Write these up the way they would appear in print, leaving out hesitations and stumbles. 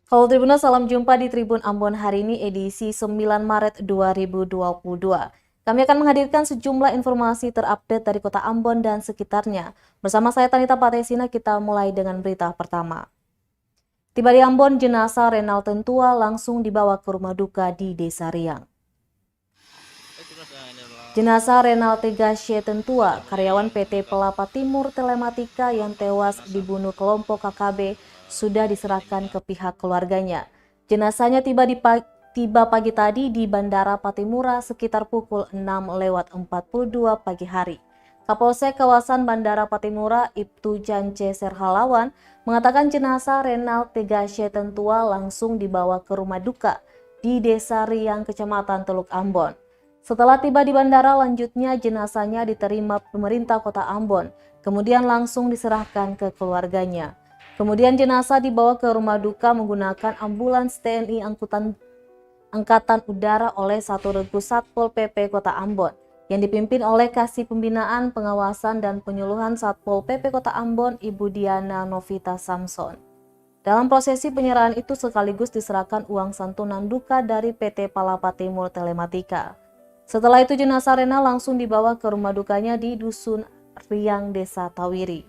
Halo Tribuners, salam jumpa di Tribun Ambon hari ini edisi 9 Maret 2022. Kami akan menghadirkan sejumlah informasi terupdate dari kota Ambon dan sekitarnya. Bersama saya Tanita Patesina, kita mulai dengan berita pertama. Tiba di Ambon, jenazah Renal Tentua langsung dibawa ke rumah duka di Desa Riang. Jenazah Renal Tegasye Tentua, karyawan PT Pelapa Timur Telematika yang tewas dibunuh kelompok KKB, sudah diserahkan ke pihak keluarganya. Jenazahnya tiba pagi tadi di Bandara Patimura sekitar pukul 6:42 pagi hari. Kapolsek kawasan Bandara Patimura, Ibtu Jance Serhalawan, mengatakan jenazah Renal Tegasye Tentua langsung dibawa ke rumah duka di Desa Riang, Kecamatan Teluk Ambon. Setelah tiba di bandara, lanjutnya jenazahnya diterima pemerintah Kota Ambon, kemudian langsung diserahkan ke keluarganya. Kemudian jenazah dibawa ke rumah duka menggunakan ambulans TNI Angkatan Udara oleh Satu Regu Satpol PP Kota Ambon, yang dipimpin oleh Kasih Pembinaan, Pengawasan, dan Penyuluhan Satpol PP Kota Ambon, Ibu Diana Novita Samson. Dalam prosesi penyerahan itu sekaligus diserahkan uang santunan duka dari PT Pelapa Timur Telematika. Setelah itu jenazah Renal langsung dibawa ke rumah dukanya di Dusun Riang, Desa Tawiri.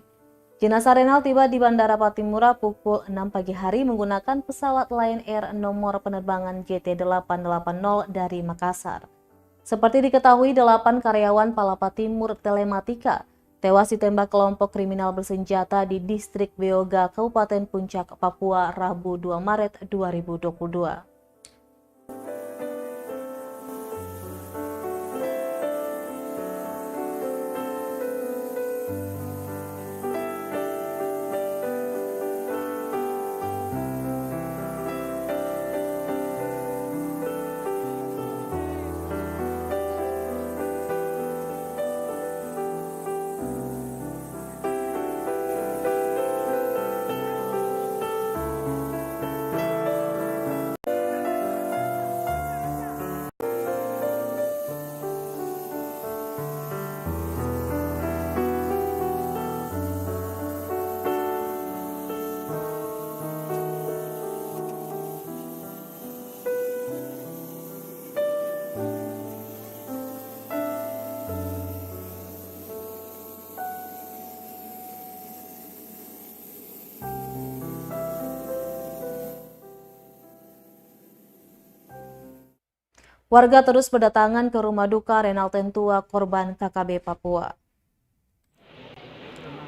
Jenazah Renal tiba di Bandara Patimura pukul 6 pagi hari menggunakan pesawat Lion Air nomor penerbangan JT880 dari Makassar. Seperti diketahui, 8 karyawan Pelapa Timur Telematika tewas ditembak kelompok kriminal bersenjata di Distrik Beoga, Kabupaten Puncak, Papua, Rabu 2 Maret 2022. Warga terus berdatangan ke rumah duka Renal Tentua, korban KKB Papua.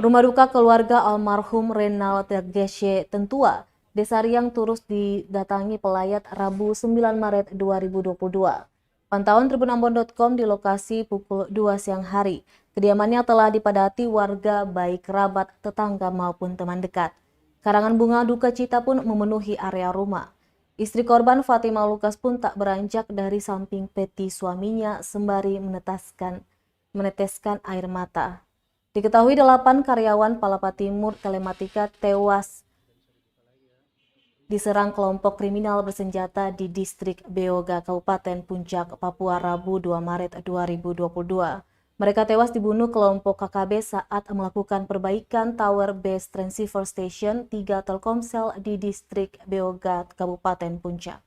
Rumah duka keluarga almarhum Renal Tegasye Tentua, Desa Riang, terus didatangi pelayat Rabu 9 Maret 2022. Pantauan tribunambon.com di lokasi pukul 2 siang hari. Kediamannya telah dipadati warga baik kerabat, tetangga maupun teman dekat. Karangan bunga duka cita pun memenuhi area rumah. Istri korban Fatima Lukas pun tak beranjak dari samping peti suaminya sembari meneteskan air mata. Diketahui 8 karyawan Pelapa Timur Telematika tewas diserang kelompok kriminal bersenjata di Distrik Beoga, Kabupaten Puncak, Papua, Rabu 2 Maret 2022. Mereka tewas dibunuh kelompok KKB saat melakukan perbaikan Tower Base Transceiver Station 3 Telkomsel di Distrik Beoga, Kabupaten Puncak.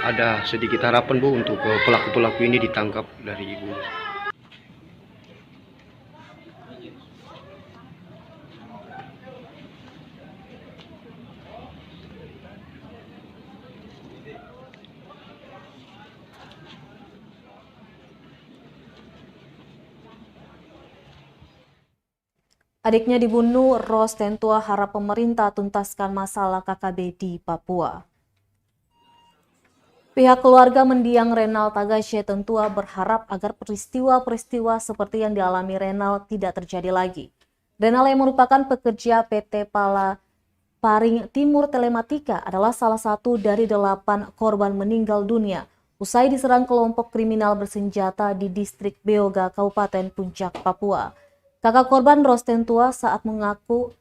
Ada sedikit harapan Bu untuk pelaku-pelaku ini ditangkap dari Ibu. Adiknya dibunuh, Ros Tentua harap pemerintah tuntaskan masalah KKB di Papua. Pihak keluarga mendiang Renal Tagashe Tentua berharap agar peristiwa-peristiwa seperti yang dialami Renal tidak terjadi lagi. Renal yang merupakan pekerja PT Paring Timur Telematika adalah salah satu dari 8 korban meninggal dunia usai diserang kelompok kriminal bersenjata di distrik Beoga, Kabupaten Puncak, Papua. Kakak korban Ros Tentua saat mengaku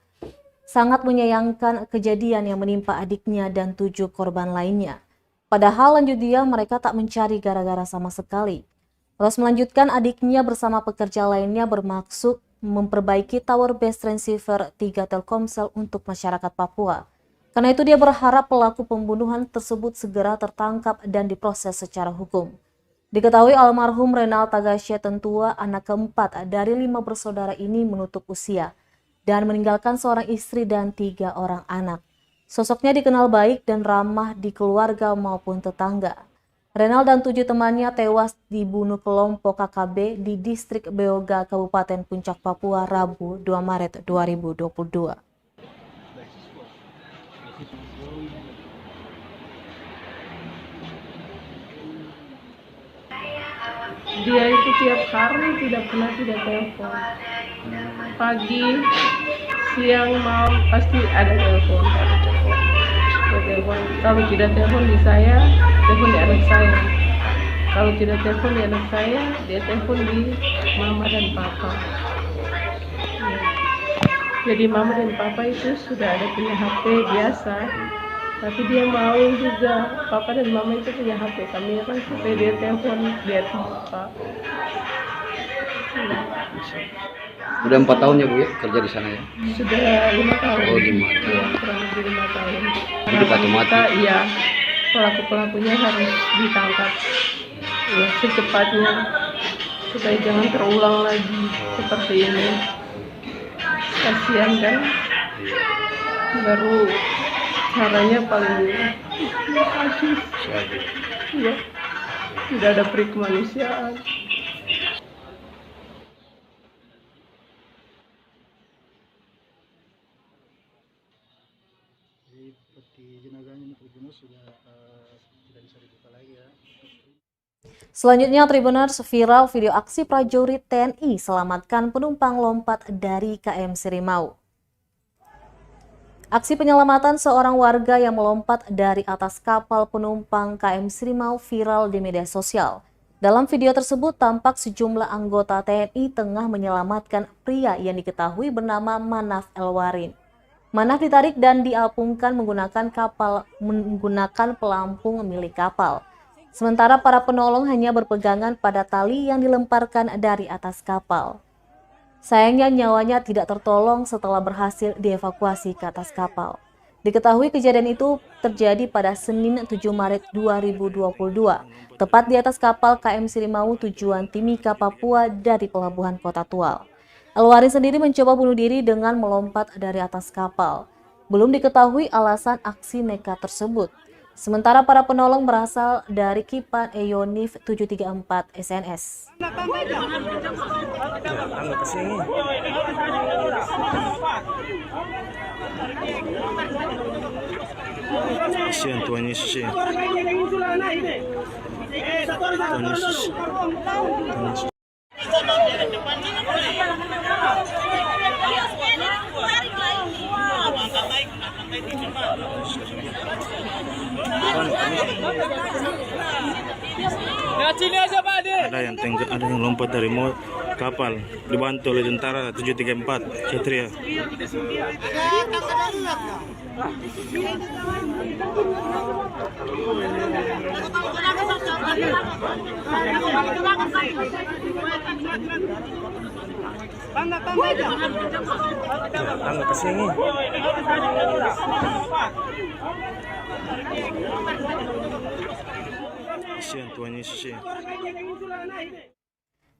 sangat menyayangkan kejadian yang menimpa adiknya dan 7 korban lainnya. Padahal lanjut dia mereka tak mencari gara-gara sama sekali. Ros melanjutkan adiknya bersama pekerja lainnya bermaksud memperbaiki tower base transceiver 3 Telkomsel untuk masyarakat Papua. Karena itu dia berharap pelaku pembunuhan tersebut segera tertangkap dan diproses secara hukum. Diketahui almarhum Renal Tagashe Tentua, anak keempat dari 5 bersaudara ini menutup usia dan meninggalkan seorang istri dan 3 orang anak. Sosoknya dikenal baik dan ramah di keluarga maupun tetangga. Renal dan 7 temannya tewas dibunuh kelompok KKB di distrik Beoga, Kabupaten Puncak, Papua, Rabu 2 Maret 2022. Dia itu tiap hari tidak pernah tidak telepon. Pagi, siang, malam pasti ada telepon. Dia telepon. Kalau tidak telepon di saya, telepon di anak saya. Kalau tidak telepon di anak saya, dia telepon di mama dan papa. Ya. Jadi mama dan papa itu sudah ada punya HP biasa. Tapi dia mau juga, papa dan mama itu punya HP kami kan supaya dia telepon dia papa. Udah 4 tahun ya Bu ya kerja di sana ya? Sudah 5 tahun. Oh 5 tahun. Ya, kurang lebih 5 tahun. Jadi patuh mati. Iya, pelaku-pelakunya harus ditangkap ya secepatnya supaya jangan terulang lagi seperti ini. Kasihan kan? Baru caranya paling sadis. Ya, tidak ada peri kemanusiaan. Peti jenazahnya Tribuners sudah tidak bisa dibuka lagi ya. Selanjutnya, Tribuners, viral video aksi prajurit TNI selamatkan penumpang lompat dari KM Sirimau. Aksi penyelamatan seorang warga yang melompat dari atas kapal penumpang KM Sirimau viral di media sosial. Dalam video tersebut tampak sejumlah anggota TNI tengah menyelamatkan pria yang diketahui bernama Manaf Elwarin. Manaf ditarik dan diapungkan menggunakan pelampung milik kapal. Sementara para penolong hanya berpegangan pada tali yang dilemparkan dari atas kapal. Sayangnya nyawanya tidak tertolong setelah berhasil dievakuasi ke atas kapal. Diketahui kejadian itu terjadi pada Senin 7 Maret 2022, tepat di atas kapal KM Sirimau tujuan Timika, Papua dari pelabuhan Kota Tual. Elwarin sendiri mencoba bunuh diri dengan melompat dari atas kapal. Belum diketahui alasan aksi nekat tersebut. Sementara para penolong berasal dari Kipan Eyonif 734 SNS. Kasihan Tuhan Yesus ya. Tuhan Yesus. Ada yang lompat dari kapal dibantu oleh tentara 734 Satria. Tangga ke sini. Kasihan Tuhan Yesus ya.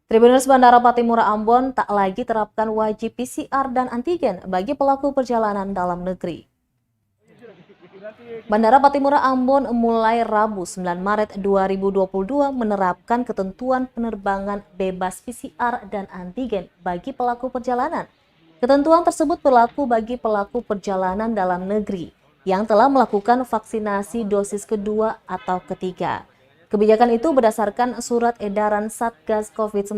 Tribuners Bandara Patimura Ambon tak lagi terapkan wajib PCR dan antigen bagi pelaku perjalanan dalam negeri. Bandara Patimura Ambon mulai Rabu 9 Maret 2022 menerapkan ketentuan penerbangan bebas PCR dan antigen bagi pelaku perjalanan. Ketentuan tersebut berlaku bagi pelaku perjalanan dalam negeri yang telah melakukan vaksinasi dosis kedua atau ketiga. Kebijakan itu berdasarkan Surat Edaran Satgas COVID-19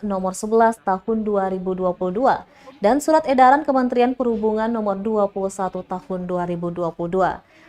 nomor 11 tahun 2022 dan Surat Edaran Kementerian Perhubungan nomor 21 tahun 2022.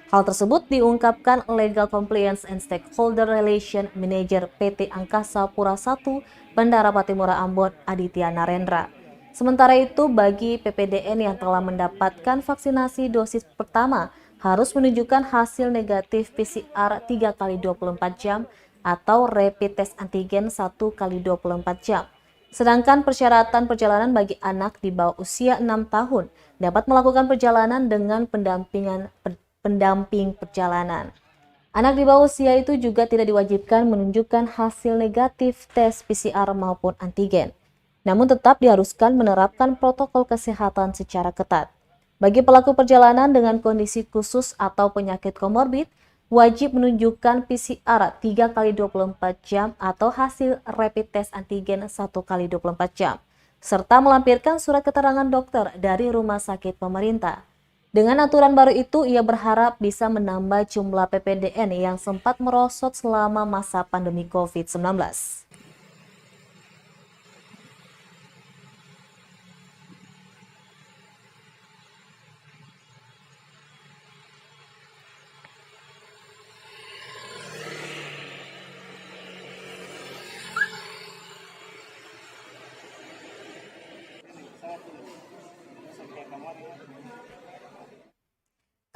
Hal tersebut diungkapkan Legal Compliance and Stakeholder Relation Manager PT Angkasa Pura I Bandara Patimura Ambon Aditya Narendra. Sementara itu, bagi PPDN yang telah mendapatkan vaksinasi dosis pertama harus menunjukkan hasil negatif PCR 3 kali 24 jam atau rapid test antigen 1 kali 24 jam. Sedangkan persyaratan perjalanan bagi anak di bawah usia 6 tahun dapat melakukan perjalanan dengan pendamping perjalanan. Anak di bawah usia itu juga tidak diwajibkan menunjukkan hasil negatif tes PCR maupun antigen. Namun tetap diharuskan menerapkan protokol kesehatan secara ketat. Bagi pelaku perjalanan dengan kondisi khusus atau penyakit komorbid, wajib menunjukkan PCR 3 kali 24 jam atau hasil rapid test antigen 1 kali 24 jam, serta melampirkan surat keterangan dokter dari rumah sakit pemerintah. Dengan aturan baru itu, ia berharap bisa menambah jumlah PPDN yang sempat merosot selama masa pandemi COVID-19.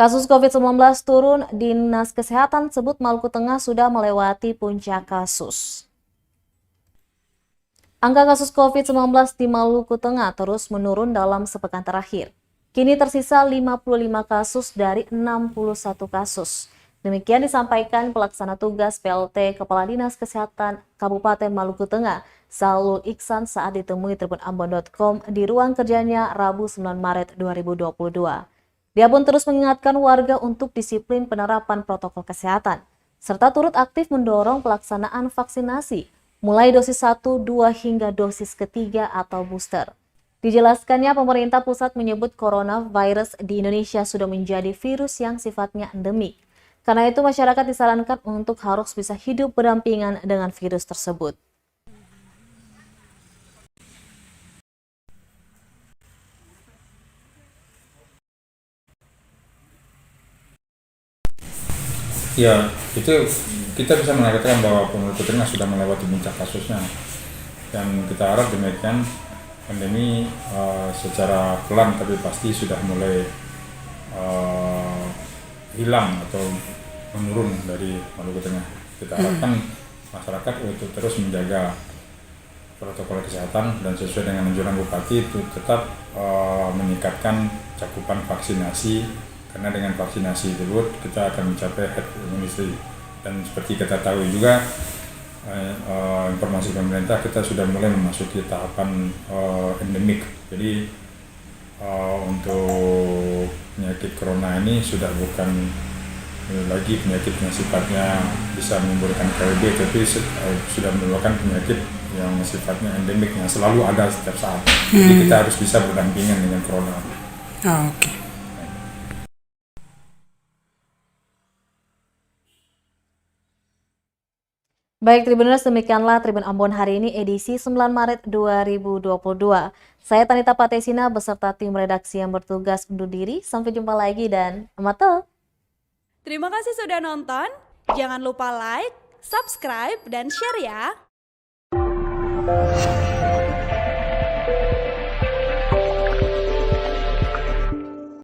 Kasus COVID-19 turun, Dinas Kesehatan sebut Maluku Tengah sudah melewati puncak kasus. Angka kasus COVID-19 di Maluku Tengah terus menurun dalam sepekan terakhir. Kini tersisa 55 kasus dari 61 kasus. Demikian disampaikan pelaksana tugas PLT Kepala Dinas Kesehatan Kabupaten Maluku Tengah, Zalul Iksan saat ditemui tribunambon.com di ruang kerjanya Rabu 9 Maret 2022. Dia pun terus mengingatkan warga untuk disiplin penerapan protokol kesehatan, serta turut aktif mendorong pelaksanaan vaksinasi, mulai dosis 1, 2, hingga dosis ketiga atau booster. Dijelaskannya, pemerintah pusat menyebut coronavirus di Indonesia sudah menjadi virus yang sifatnya endemik. Karena itu, masyarakat disarankan untuk harus bisa hidup berdampingan dengan virus tersebut. Ya, itu kita bisa mengatakan bahwa Maluku Tengah sudah melewati puncak kasusnya, dan kita harap demikian pandemi secara pelan tapi pasti sudah mulai hilang atau menurun dari Maluku Tengah. Kita harapkan masyarakat untuk terus menjaga protokol kesehatan dan sesuai dengan anjuran Bupati itu tetap meningkatkan cakupan vaksinasi. Karena dengan vaksinasi tersebut kita akan mencapai herd immunity, dan seperti kita tahu juga informasi pemerintah, kita sudah mulai memasuki tahapan endemik. Jadi untuk penyakit corona ini sudah bukan lagi penyakit yang sifatnya bisa menimbulkan KWB, tapi sudah merupakan penyakit yang sifatnya endemik yang selalu ada setiap saat. Jadi kita harus bisa berdampingan dengan corona. Oke. Baik Tribuners, demikianlah Tribun Ambon hari ini edisi 9 Maret 2022. Saya Tanita Patesina beserta tim redaksi yang bertugas undur diri. Sampai jumpa lagi dan amato. Terima kasih sudah nonton. Jangan lupa like, subscribe, dan share ya.